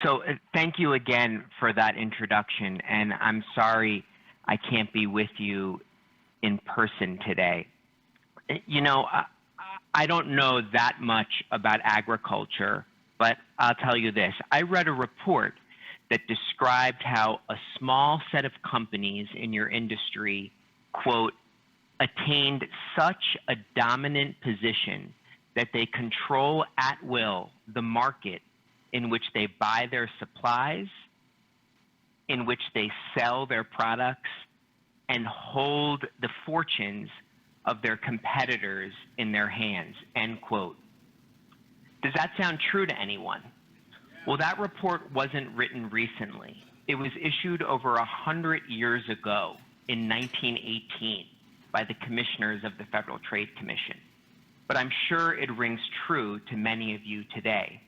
So thank you again for that introduction, and I'm sorry I can't be with you in person today. You know, I don't know that much about agriculture, but I'll tell you this. I read a report that described how a small set of companies in your industry, quote, attained such a dominant position that they control at will the market in which they buy their supplies, in which they sell their products, and hold the fortunes of their competitors in their hands, end quote. Does that sound true to anyone? Well, that report wasn't written recently. It was issued over 100 years ago in 1918 by the commissioners of the Federal Trade Commission. But I'm sure it rings true to many of you today.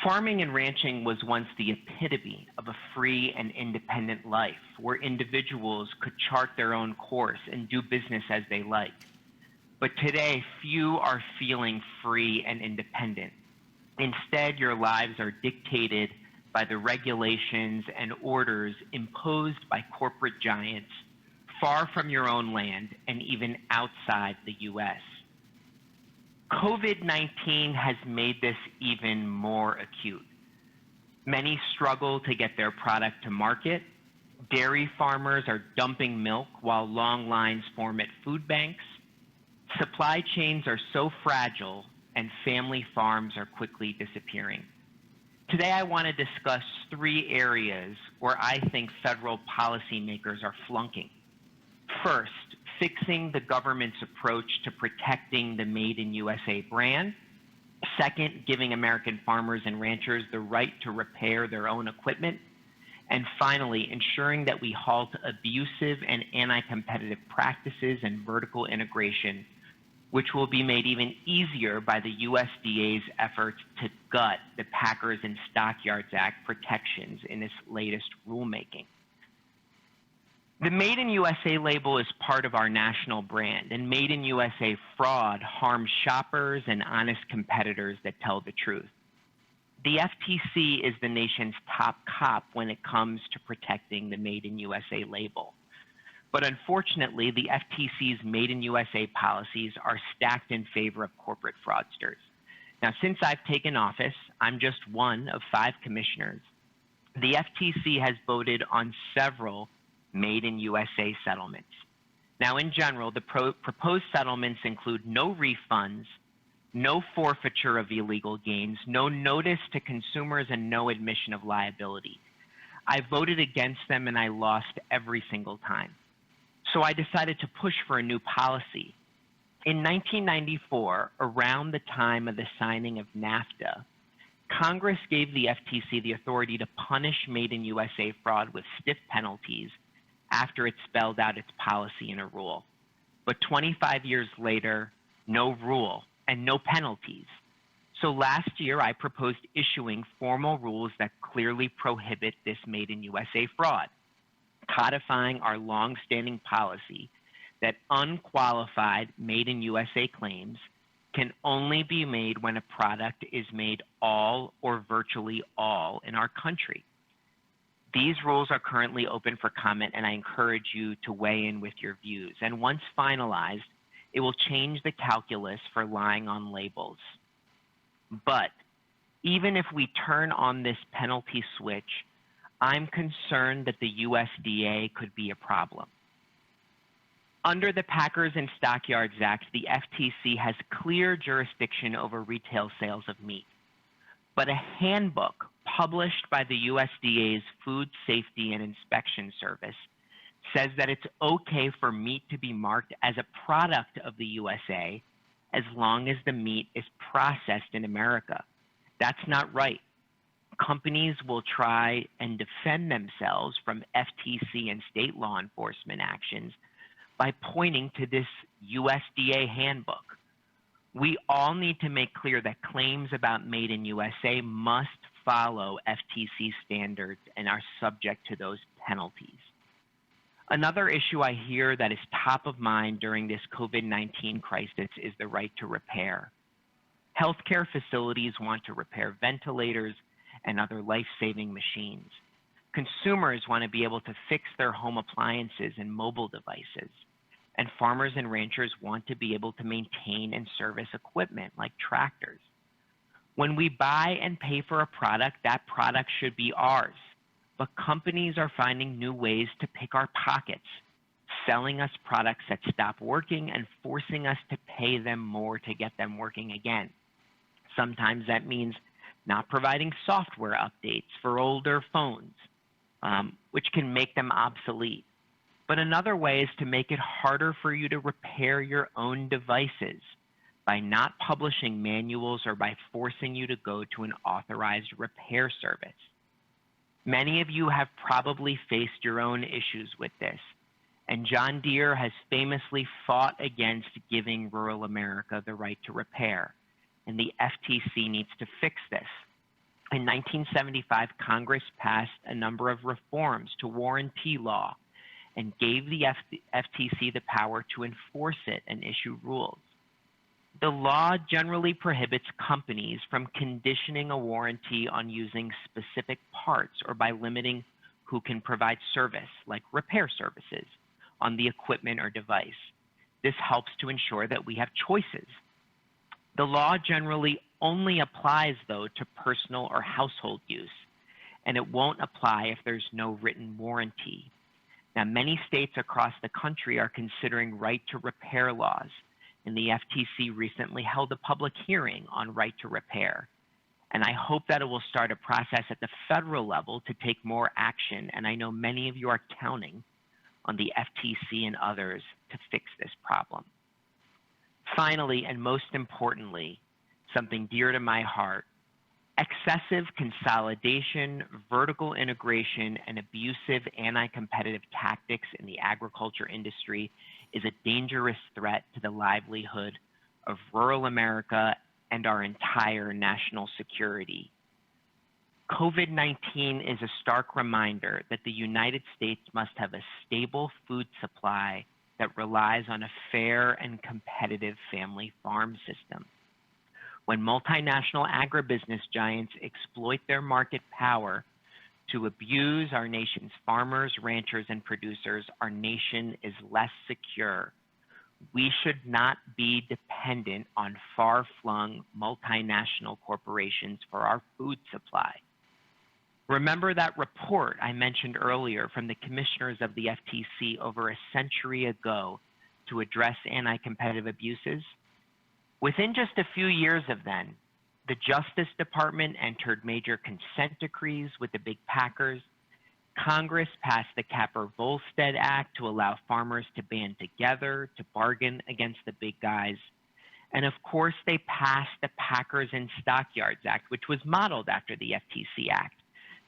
Farming and ranching was once the epitome of a free and independent life, where individuals could chart their own course and do business as they liked. But today, few are feeling free and independent. Instead, your lives are dictated by the regulations and orders imposed by corporate giants far from your own land and even outside the U.S. COVID-19 has made this even more acute. Many struggle to get their product to market. Dairy farmers are dumping milk while long lines form at food banks. Supply chains are so fragile and family farms are quickly disappearing. Today, I want to discuss 3 areas where I think federal policymakers are flunking. First, fixing the government's approach to protecting the Made in USA brand. Second, giving American farmers and ranchers the right to repair their own equipment. And finally, ensuring that we halt abusive and anti-competitive practices and vertical integration, which will be made even easier by the USDA's efforts to gut the Packers and Stockyards Act protections in its latest rulemaking. The Made in USA label is part of our national brand, and Made in USA fraud harms shoppers and honest competitors that tell the truth. The FTC is the nation's top cop when it comes to protecting the Made in USA label. But unfortunately, the FTC's Made in USA policies are stacked in favor of corporate fraudsters. Now, since I've taken office, I'm just one of 5 commissioners. The FTC has voted on several Made in USA settlements. Now, in general, the proposed settlements include no refunds, no forfeiture of illegal gains, no notice to consumers, and no admission of liability. I voted against them and I lost every single time. So I decided to push for a new policy. In 1994, around the time of the signing of NAFTA, Congress gave the FTC the authority to punish Made in USA fraud with stiff penalties after it spelled out its policy in a rule. But 25 years later, no rule and no penalties. So last year, I proposed issuing formal rules that clearly prohibit this Made in USA fraud, codifying our long-standing policy that unqualified Made in USA claims can only be made when a product is made all or virtually all in our country. These rules are currently open for comment, and I encourage you to weigh in with your views. And once finalized, it will change the calculus for lying on labels. But even if we turn on this penalty switch, I'm concerned that the USDA could be a problem. Under the Packers and Stockyards Act, the FTC has clear jurisdiction over retail sales of meat. But a handbook published by the USDA's Food Safety and Inspection Service says that it's okay for meat to be marked as a product of the USA as long as the meat is processed in America. That's not right. Companies will try and defend themselves from FTC and state law enforcement actions by pointing to this USDA handbook. We all need to make clear that claims about Made in USA must follow FTC standards and are subject to those penalties. Another issue I hear that is top of mind during this COVID-19 crisis is the right to repair. Healthcare facilities want to repair ventilators and other life-saving machines. Consumers want to be able to fix their home appliances and mobile devices. And farmers and ranchers want to be able to maintain and service equipment like tractors. When we buy and pay for a product, that product should be ours. But companies are finding new ways to pick our pockets, selling us products that stop working and forcing us to pay them more to get them working again. Sometimes that means not providing software updates for older phones, which can make them obsolete. But another way is to make it harder for you to repair your own devices by not publishing manuals or by forcing you to go to an authorized repair service. Many of you have probably faced your own issues with this, and John Deere has famously fought against giving rural America the right to repair, and the FTC needs to fix this. In 1975, Congress passed a number of reforms to warranty law and gave the FTC the power to enforce it and issue rules. The law generally prohibits companies from conditioning a warranty on using specific parts or by limiting who can provide service, like repair services, on the equipment or device. This helps to ensure that we have choices. The law generally only applies, though, to personal or household use, and it won't apply if there's no written warranty. Now, many states across the country are considering right to repair laws, and the FTC recently held a public hearing on right to repair. And I hope that it will start a process at the federal level to take more action, and I know many of you are counting on the FTC and others to fix this problem. Finally, and most importantly, something dear to my heart, excessive consolidation, vertical integration, and abusive anti-competitive tactics in the agriculture industry is a dangerous threat to the livelihood of rural America and our entire national security. COVID-19 is a stark reminder that the United States must have a stable food supply that relies on a fair and competitive family farm system. When multinational agribusiness giants exploit their market power to abuse our nation's farmers, ranchers, and producers, our nation is less secure. We should not be dependent on far-flung multinational corporations for our food supply. Remember that report I mentioned earlier from the commissioners of the FTC over a century ago to address anti-competitive abuses? Within just a few years of then, the Justice Department entered major consent decrees with the big packers. Congress passed the Capper-Volstead Act to allow farmers to band together to bargain against the big guys. And of course, they passed the Packers and Stockyards Act, which was modeled after the FTC Act,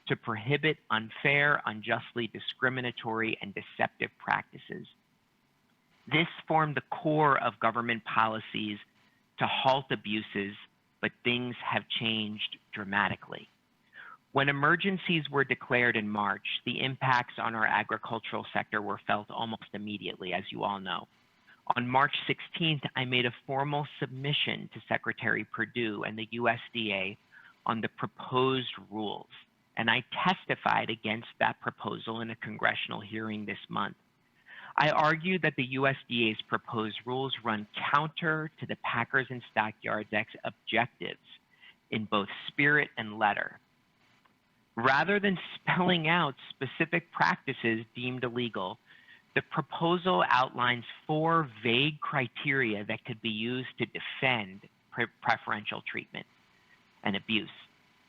to prohibit unfair, unjustly discriminatory, and deceptive practices. This formed the core of government policies to halt abuses, but things have changed dramatically. When emergencies were declared in March, the impacts on our agricultural sector were felt almost immediately, as you all know. On March 16th, I made a formal submission to Secretary Perdue and the USDA on the proposed rules, and I testified against that proposal in a congressional hearing this month. I argued that the USDA's proposed rules run counter to the Packers and Stockyards Act's objectives in both spirit and letter. Rather than spelling out specific practices deemed illegal, the proposal outlines 4 vague criteria that could be used to defend preferential treatment and abuse.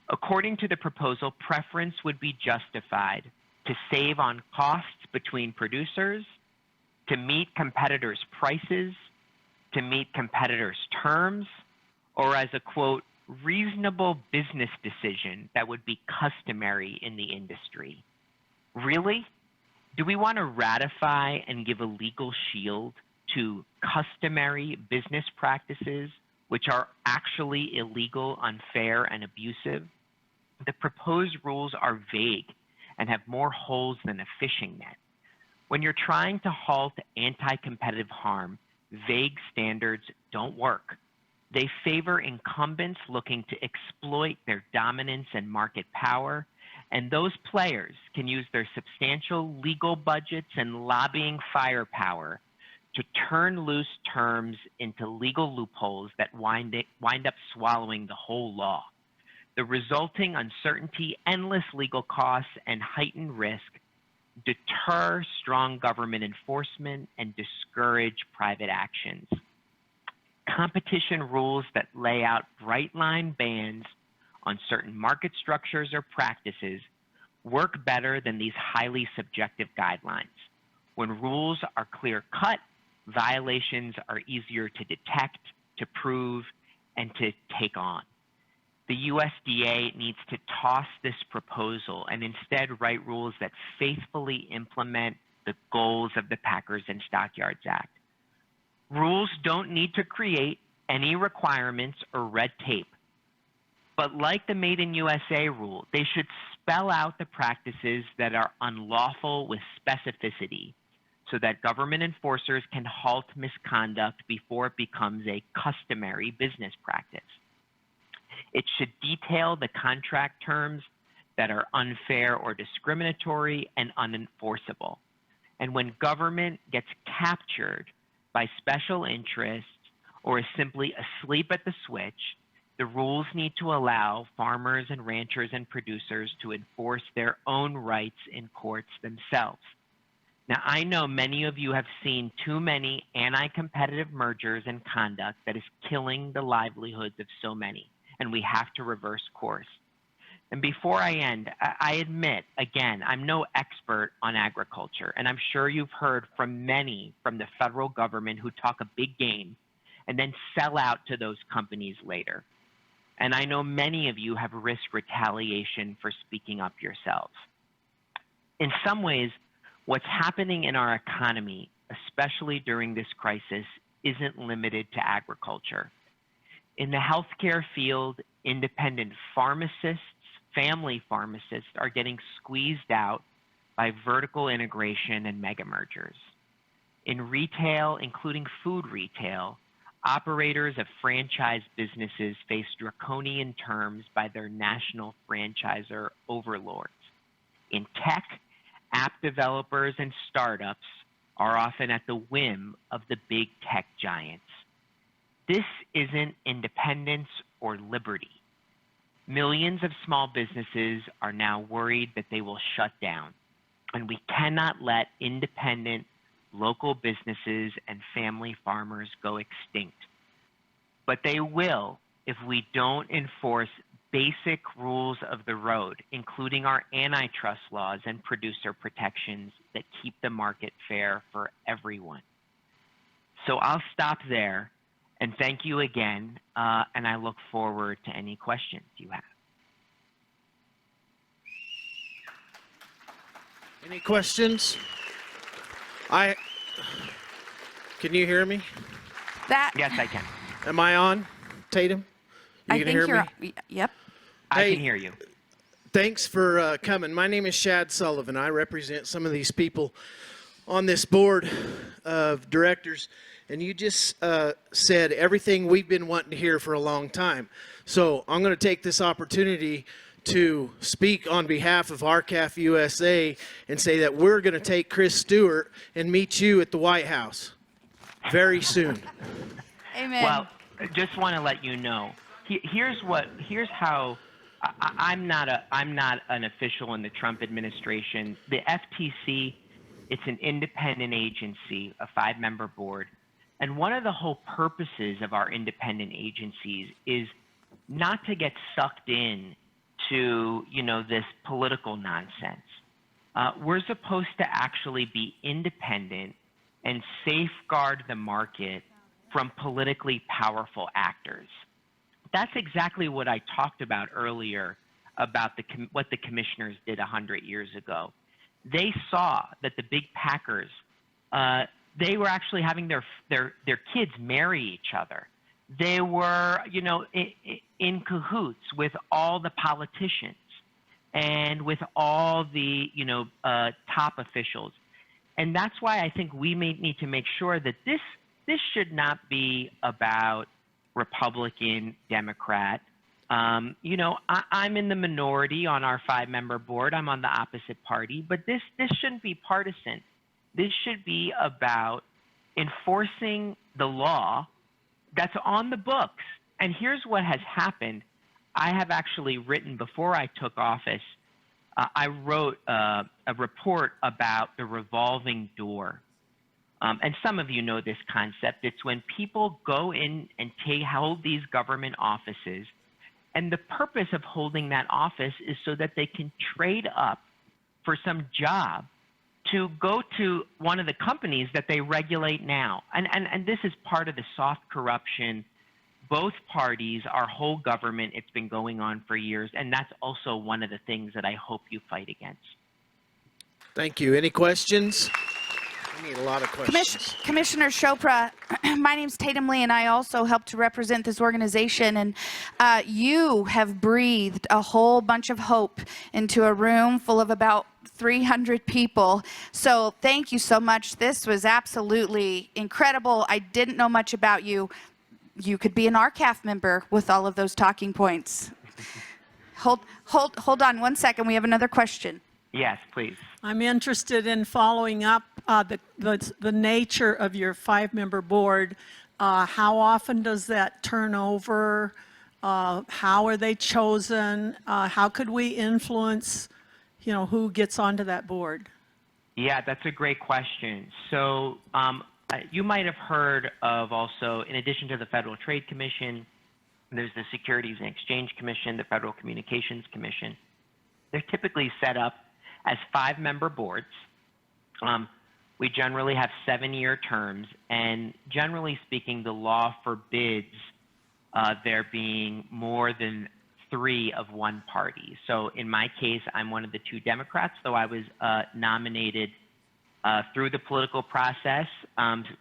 According to the proposal, preference would be justified to save on costs between producers, to meet competitors' prices, to meet competitors' terms, or as a, quote, reasonable business decision that would be customary in the industry. Really? Do we want to ratify and give a legal shield to customary business practices which are actually illegal, unfair, and abusive? The proposed rules are vague and have more holes than a fishing net. When you're trying to halt anti-competitive harm, vague standards don't work. They favor incumbents looking to exploit their dominance and market power, and those players can use their substantial legal budgets and lobbying firepower to turn loose terms into legal loopholes that wind up swallowing the whole law. The resulting uncertainty, endless legal costs, and heightened risk deter strong government enforcement and discourage private actions. Competition rules that lay out bright line bans on certain market structures or practices work better than these highly subjective guidelines. When rules are clear-cut, violations are easier to detect, to prove, and to take on. The USDA needs to toss this proposal and instead write rules that faithfully implement the goals of the Packers and Stockyards Act. Rules don't need to create any requirements or red tape. But like the Made in USA rule, they should spell out the practices that are unlawful with specificity so that government enforcers can halt misconduct before it becomes a customary business practice. It should detail the contract terms that are unfair or discriminatory and unenforceable. And when government gets captured by special interests or is simply asleep at the switch, the rules need to allow farmers and ranchers and producers to enforce their own rights in courts themselves. Now, I know many of you have seen too many anti-competitive mergers and conduct that is killing the livelihoods of so many, and we have to reverse course. And before I end, I admit, again, I'm no expert on agriculture, and I'm sure you've heard from many from the federal government who talk a big game and then sell out to those companies later. And I know many of you have risked retaliation for speaking up yourselves. In some ways, what's happening in our economy, especially during this crisis, isn't limited to agriculture. In the healthcare field, independent pharmacists, family pharmacists are getting squeezed out by vertical integration and mega mergers. In retail, including food retail, operators of franchise businesses face draconian terms by their national franchisor overlords. In tech, app developers and startups are often at the whim of the big tech giants. This isn't independence or liberty. Millions of small businesses are now worried that they will shut down, and we cannot let independent local businesses and family farmers go extinct. But they will if we don't enforce basic rules of the road, including our antitrust laws and producer protections that keep the market fair for everyone. So I'll stop there. And thank you again, and I look forward to any questions you have. Any questions? Can you hear me? Yes, I can. Am I on, Tatum? You can hear me? Yep. I can hear you. Thanks for coming. My name is Shad Sullivan. I represent some of these people on this board of directors. And you just said everything we've been wanting to hear for a long time. So I'm going to take this opportunity to speak on behalf of RCAF USA and say that we're going to take Chris Stewart and meet you at the White House very soon. Amen. Well, I just want to let you know. Here's how. I'm not an official in the Trump administration. The FTC, it's an independent agency, a 5-member board. And one of the whole purposes of our independent agencies is not to get sucked in to, this political nonsense. We're supposed to actually be independent and safeguard the market from politically powerful actors. That's exactly what I talked about earlier about what the commissioners did 100 years ago. They saw that the big packers, they were actually having their kids marry each other. They were, in cahoots with all the politicians and with all the, top officials. And that's why I think we may need to make sure that this should not be about Republican, Democrat. I'm in the minority on our 5-member board. I'm on the opposite party, but this shouldn't be partisan. This should be about enforcing the law that's on the books. And here's what has happened. I have actually written, before I took office, I wrote a report about the revolving door. And some of you know this concept. It's when people go in and hold these government offices, and the purpose of holding that office is so that they can trade up for some job to go to one of the companies that they regulate now. And this is part of the soft corruption. Both parties, our whole government, it's been going on for years. And that's also one of the things that I hope you fight against. Thank you. Any questions? We need a lot of questions. Commissioner Chopra, my name's Tatum Lee, and I also help to represent this organization. And you have breathed a whole bunch of hope into a room full of about 300 people. So thank you so much. This was absolutely incredible. I didn't know much about you. You could be an RCAF member with all of those talking points. Hold on 1 second. We have another question. Yes, please. I'm interested in following up the nature of your 5-member board. How often does that turn over? How are they chosen? How could we influence, who gets onto that board? Yeah, that's a great question. So you might have heard of also, in addition to the Federal Trade Commission, there's the Securities and Exchange Commission, the Federal Communications Commission. They're typically set up as 5-member boards. We generally have 7-year terms, and generally speaking, the law forbids there being more than 3 of one party. So in my case, I'm one of the 2 Democrats, though I was nominated through the political process,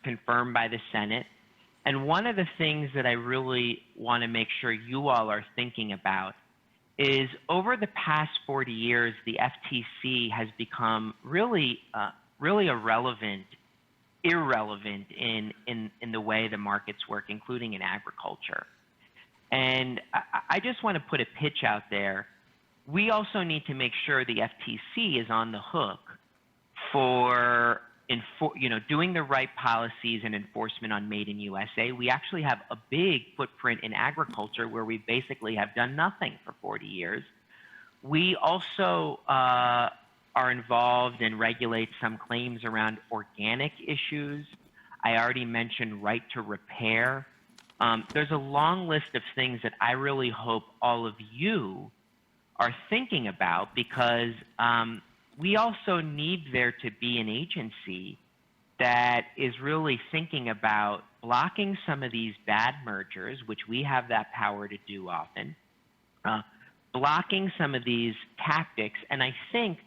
confirmed by the Senate. And one of the things that I really want to make sure you all are thinking about is over the past 40 years, the FTC has become really irrelevant in the way the markets work, including in agriculture. And I just want to put a pitch out there. We also need to make sure the FTC is on the hook for doing the right policies and enforcement on Made in USA. We actually have a big footprint in agriculture where we basically have done nothing for 40 years. We also are involved and regulate some claims around organic issues. I already mentioned right to repair. There's a long list of things that I really hope all of you are thinking about, because we also need there to be an agency that is really thinking about blocking some of these bad mergers, which we have that power to do often, blocking some of these tactics. And I think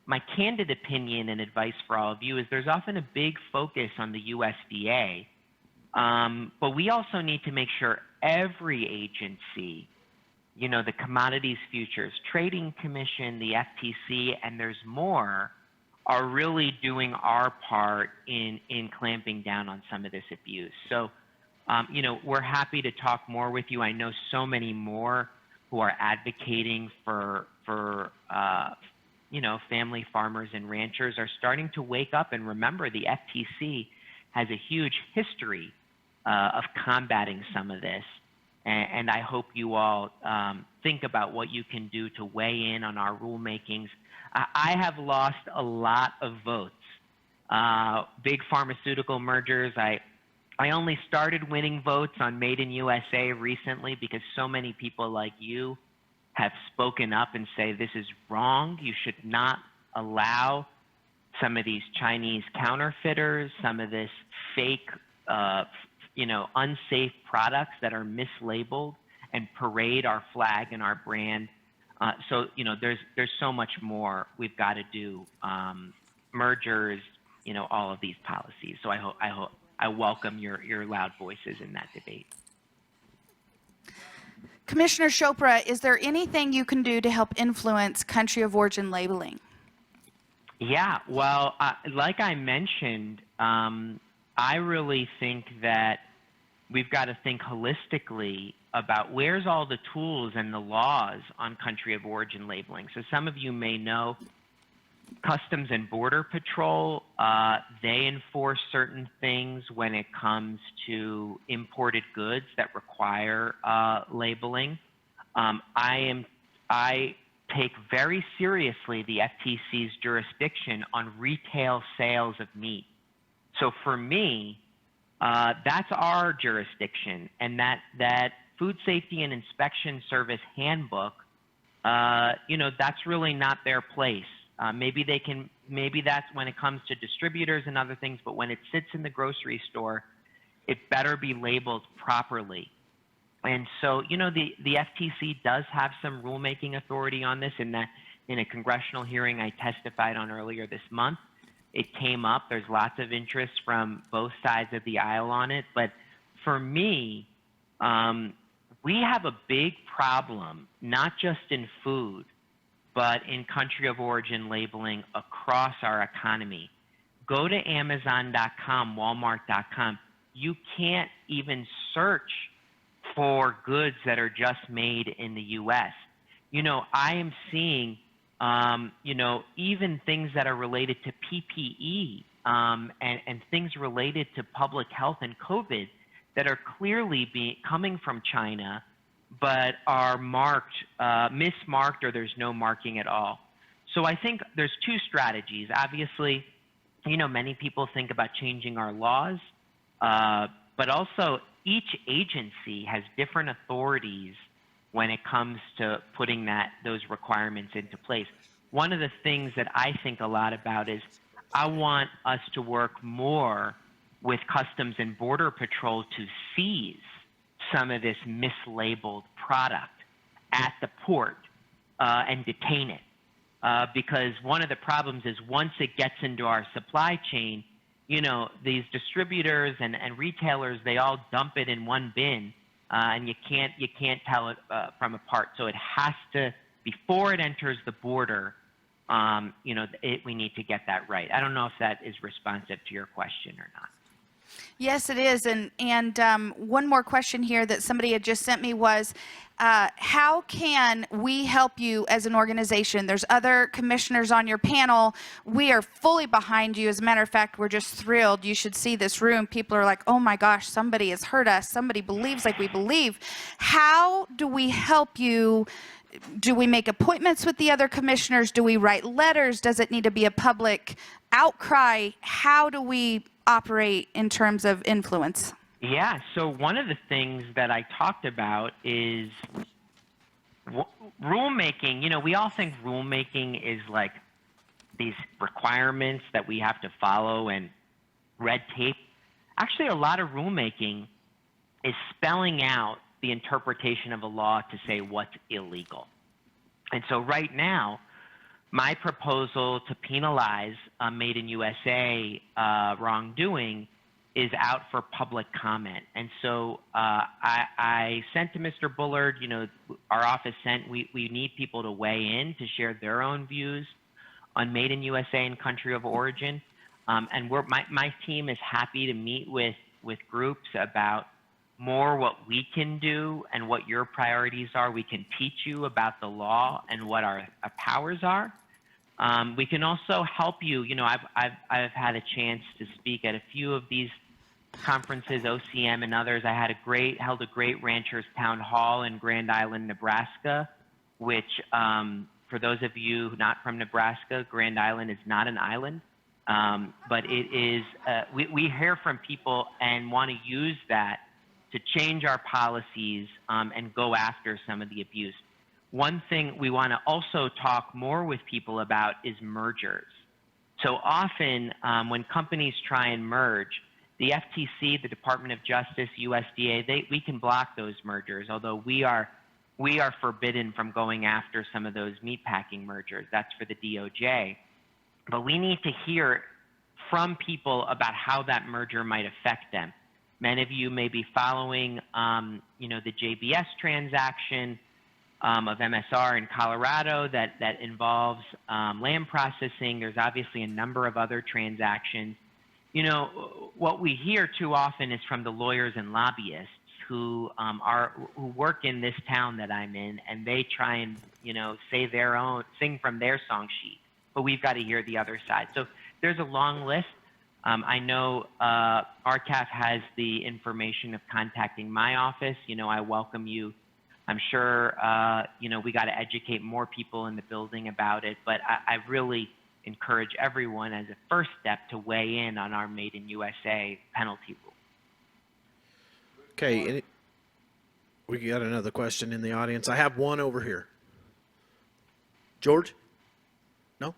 my candid opinion and advice for all of you is there's often a big focus on the USDA, but we also need to make sure every agency, the Commodities Futures Trading Commission, the FTC, and there's more, are really doing our part in clamping down on some of this abuse. So, we're happy to talk more with you. I know so many more who are advocating for family farmers and ranchers are starting to wake up and remember the FTC has a huge history of combating some of this. And I hope you all think about what you can do to weigh in on our rulemakings. I have lost a lot of votes. Big pharmaceutical mergers. I only started winning votes on Made in USA recently because so many people like you have spoken up and say this is wrong. You should not allow some of these Chinese counterfeiters, some of this fake unsafe products that are mislabeled and parade our flag and our brand. So there's so much more we've got to do. Mergers, all of these policies. So I welcome your loud voices in that debate. Commissioner Chopra, is there anything you can do to help influence country of origin labeling? Yeah, well, like I mentioned, I really think that we've got to think holistically about where's all the tools and the laws on country of origin labeling. So some of you may know Customs and Border Patrol, they enforce certain things when it comes to imported goods that require labeling. I take very seriously the FTC's jurisdiction on retail sales of meat. So for me, that's our jurisdiction, and that Food Safety and Inspection Service handbook, that's really not their place. Maybe that's when it comes to distributors and other things, but when it sits in the grocery store, it better be labeled properly. And so, the FTC does have some rulemaking authority on this. In a congressional hearing I testified on earlier this month, it came up. There's lots of interest from both sides of the aisle on it. But for me, we have a big problem, not just in food, but in country of origin labeling across our economy. Go to Amazon.com, Walmart.com. You can't even search for goods that are just made in the U.S. I am seeing, even things that are related to PPE and things related to public health and COVID that are clearly coming from China, but are mismarked, or there's no marking at all. So I think there's two strategies. Obviously, many people think about changing our laws, but also each agency has different authorities when it comes to putting those requirements into place. One of the things that I think a lot about is I want us to work more with Customs and Border Patrol to seize some of this mislabeled product at the port and detain it. Because one of the problems is once it gets into our supply chain, these distributors and retailers, they all dump it in one bin, and you can't tell it from apart. So it has to, before it enters the border, we need to get that right. I don't know if that is responsive to your question or not. Yes, it is. And one more question here that somebody had just sent me was, how can we help you as an organization? There's other commissioners on your panel. We are fully behind you. As a matter of fact, we're just thrilled. You should see this room. People are like, oh my gosh, somebody has heard us. Somebody believes like we believe. How do we help you? Do we make appointments with the other commissioners? Do we write letters? Does it need to be a public outcry? How do we operate in terms of influence? Yeah, so one of the things that I talked about is rulemaking. We all think rulemaking is like these requirements that we have to follow and red tape. Actually, a lot of rulemaking is spelling out the interpretation of a law to say what's illegal. And so right now, my proposal to penalize Made in USA wrongdoing is out for public comment. And so I sent to Mr. Bullard, our office sent, we need people to weigh in to share their own views on Made in USA and country of origin. And my team is happy to meet with groups about more what we can do and what your priorities are. We can teach you about the law and what our powers are. We can also help you. I've had a chance to speak at a few of these conferences, OCM and others. I held a great ranchers town hall in Grand Island, Nebraska, which for those of you not from Nebraska, Grand Island is not an island, but it is. We hear from people and want to use that to change our policies and go after some of the abuse. One thing we want to also talk more with people about is mergers. So often when companies try and merge, the FTC, the Department of Justice, USDA, we can block those mergers, although we are forbidden from going after some of those meatpacking mergers. That's for the DOJ. But we need to hear from people about how that merger might affect them. Many of you may be following, the JBS transaction of MSR in Colorado that involves land processing. There's obviously a number of other transactions. what we hear too often is from the lawyers and lobbyists who work in this town that I'm in, and they try and sing from their song sheet, but we've got to hear the other side. So there's a long list. I know RCAF has the information of contacting my office. I welcome you. I'm sure we got to educate more people in the building about it, but I really encourage everyone as a first step to weigh in on our Made in USA penalty rule. Okay, we got another question in the audience. I have one over here. George? No?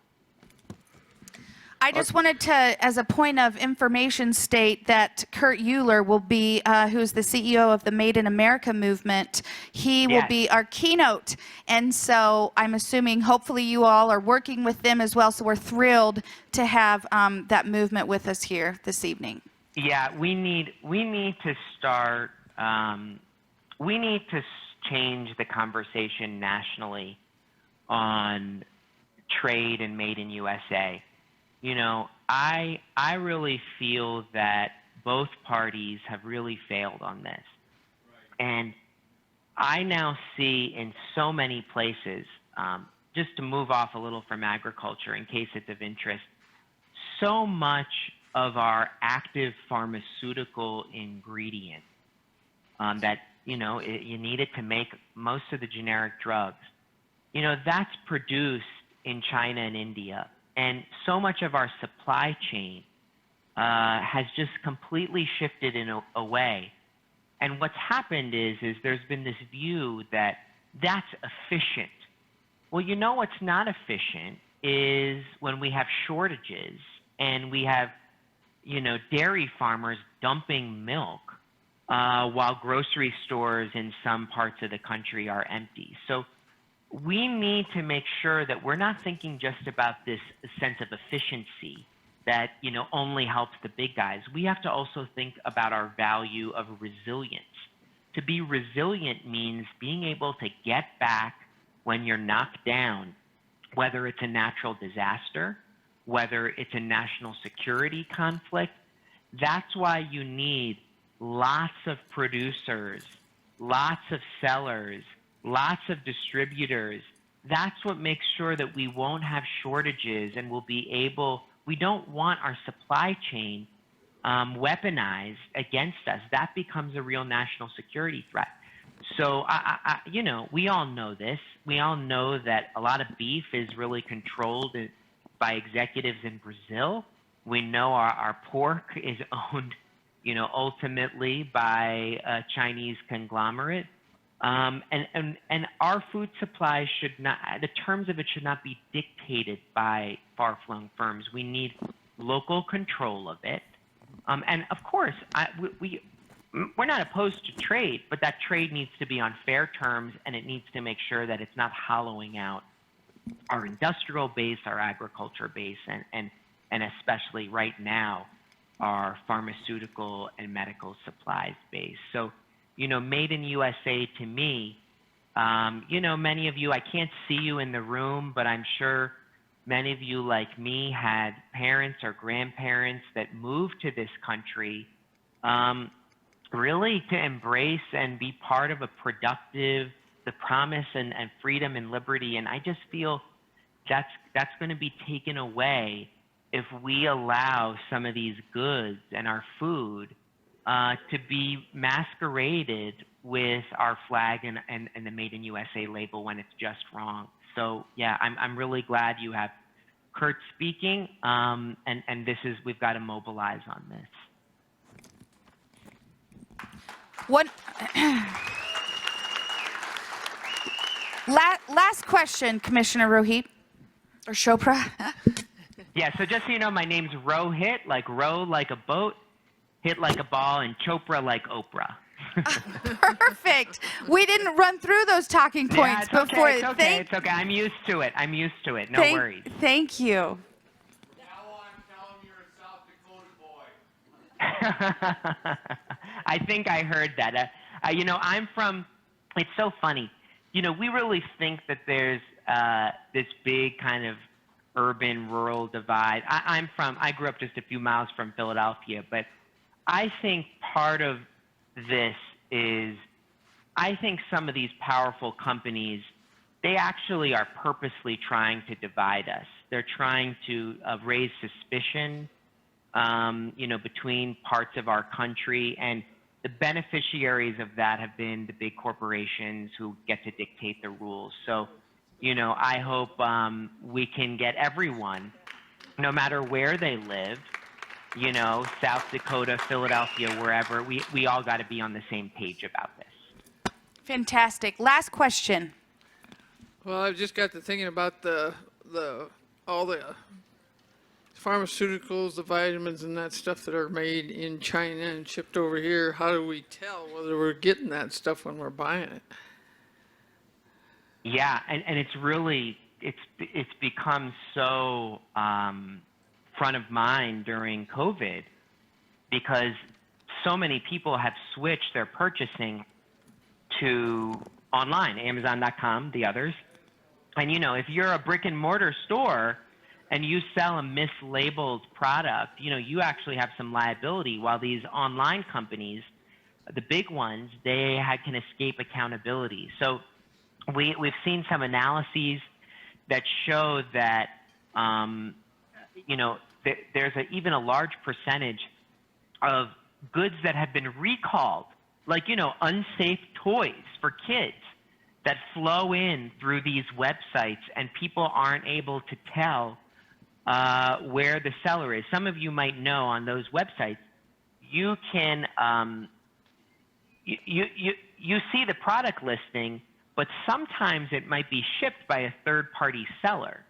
I just wanted to, as a point of information, state that Kurt Euler will be, who's the CEO of the Made in America movement. He will be our keynote. And so I'm assuming hopefully you all are working with them as well. So we're thrilled to have that movement with us here this evening. Yeah, we need to start, we need to change the conversation nationally on trade and Made in USA. I really feel that both parties have really failed on this. Right. And I now see in so many places, just to move off a little from agriculture in case it's of interest, so much of our active pharmaceutical ingredient that, you need it to make most of the generic drugs, that's produced in China and India. And so much of our supply chain has just completely shifted away. And what's happened is there's been this view that that's efficient. Well, what's not efficient is when we have shortages and we have, dairy farmers dumping milk while grocery stores in some parts of the country are empty. So we need to make sure that we're not thinking just about this sense of efficiency that, only helps the big guys. We have to also think about our value of resilience. To be resilient means being able to get back when you're knocked down, whether it's a natural disaster, whether it's a national security conflict. That's why you need lots of producers, lots of sellers, lots of distributors. That's what makes sure that we won't have shortages and we'll be able, we don't want our supply chain weaponized against us. That becomes a real national security threat. So, we all know this. We all know that a lot of beef is really controlled by executives in Brazil. We know our pork is owned, ultimately by a Chinese conglomerate. And our food supply should not, the terms of it should not be dictated by far-flung firms. We need local control of it. And of course, we're not opposed to trade, but that trade needs to be on fair terms, and it needs to make sure that it's not hollowing out our industrial base, our agriculture base, and especially right now, our pharmaceutical and medical supplies base. So, Made in USA to me, many of you, I can't see you in the room, but I'm sure many of you like me had parents or grandparents that moved to this country really to embrace and be part of a productive, the promise and freedom and liberty. And I just feel that's going to be taken away if we allow some of these goods and our food to be masqueraded with our flag and the Made in USA label when it's just wrong. So yeah, I'm really glad you have Kurt speaking, and we've got to mobilize on this. What? Last question, Commissioner Rohit or Chopra. Yeah, so just so you know, my name's Rohit, like row like a boat, hit like a ball, and Chopra like Oprah. Perfect. We didn't run through those talking points before. It's okay. It's okay. I'm used to it. No worries. Thank you. Now I'm telling you're a South Dakota boy. I think I heard that. I'm from, it's so funny. We really think that there's this big kind of urban rural divide. I grew up just a few miles from Philadelphia, but I think part of this is, I think some of these powerful companies, they actually are purposely trying to divide us. They're trying to raise suspicion, between parts of our country, and the beneficiaries of that have been the big corporations who get to dictate the rules. So, I hope we can get everyone, no matter where they live, South Dakota, Philadelphia, wherever, we all got to be on the same page about this. Fantastic. Last question. Well, I've just got to thinking about all the pharmaceuticals, the vitamins and that stuff that are made in China and shipped over here. How do we tell whether we're getting that stuff when we're buying it? Yeah, and it's really, it's become so front of mind during COVID, because so many people have switched their purchasing to online, Amazon.com, the others. And if you're a brick and mortar store and you sell a mislabeled product, you actually have some liability, while these online companies, the big ones, they can escape accountability. So we've seen some analyses that show that, there's even a large percentage of goods that have been recalled, like, unsafe toys for kids, that flow in through these websites, and people aren't able to tell where the seller is. Some of you might know on those websites, you can you see the product listing, but sometimes it might be shipped by a third-party seller,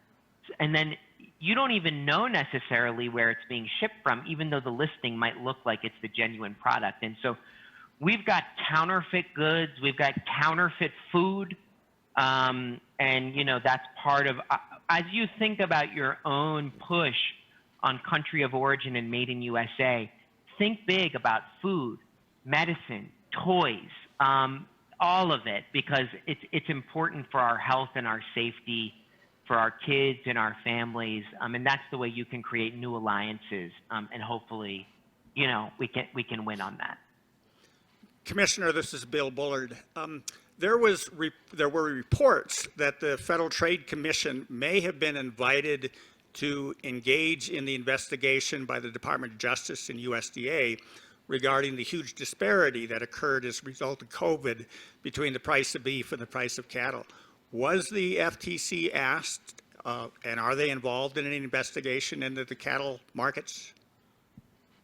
and then you don't even know necessarily where it's being shipped from, even though the listing might look like it's the genuine product. And so we've got counterfeit goods, we've got counterfeit food, and that's part of, as you think about your own push on country of origin and made in USA, think big about food, medicine, toys, all of it, because it's important for our health and our safety, for our kids and our families, and that's the way you can create new alliances, and hopefully, we can win on that. Commissioner, this is Bill Bullard. There were reports that the Federal Trade Commission may have been invited to engage in the investigation by the Department of Justice and USDA regarding the huge disparity that occurred as a result of COVID between the price of beef and the price of cattle. Was the FTC asked, and are they involved in an investigation into the cattle markets?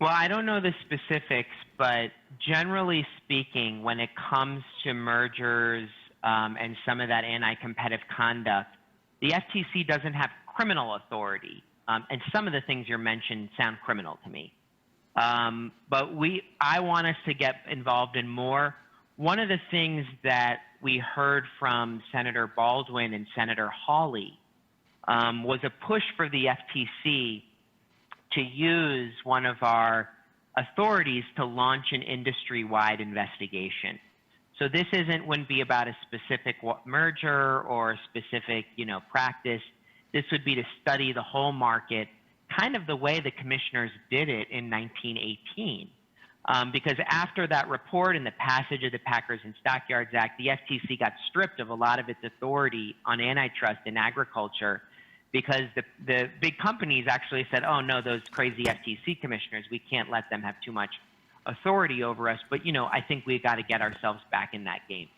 Well, I don't know the specifics, but generally speaking, when it comes to mergers and some of that anti-competitive conduct, the FTC doesn't have criminal authority, and some of the things you mentioned sound criminal to me. But I want us to get involved in more. One of the things that we heard from Senator Baldwin and Senator Hawley was a push for the FTC to use one of our authorities to launch an industry-wide investigation. So this wouldn't be about a specific merger or a specific, practice. This would be to study the whole market, kind of the way the commissioners did it in 1918. Because after that report and the passage of the Packers and Stockyards Act, the FTC got stripped of a lot of its authority on antitrust in agriculture, because the big companies actually said, oh, no, those crazy FTC commissioners, we can't let them have too much authority over us. But, I think we've got to get ourselves back in that game.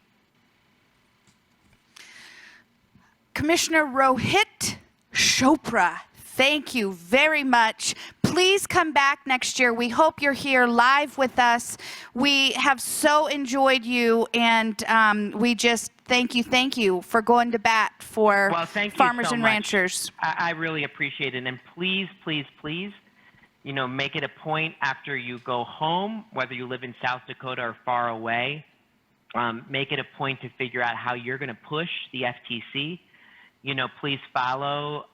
Commissioner Rohit Chopra, thank you very much. Please come back next year. We hope you're here live with us. We have so enjoyed you, and we just thank you for going to bat for farmers and ranchers. I really appreciate it. And please, please, please, make it a point after you go home, whether you live in South Dakota or far away, make it a point to figure out how you're going to push the FTC. Please follow,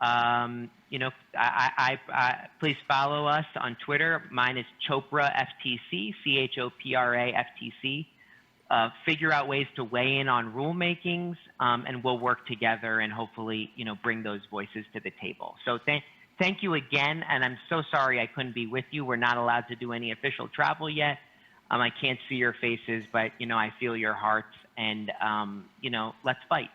please follow us on Twitter. Mine is Chopra FTC, Chopra FTC. figure out ways to weigh in on rulemakings, and we'll work together and hopefully, bring those voices to the table. So thank you again, and I'm so sorry I couldn't be with you. We're not allowed to do any official travel yet. I can't see your faces, but, I feel your hearts, and, let's fight.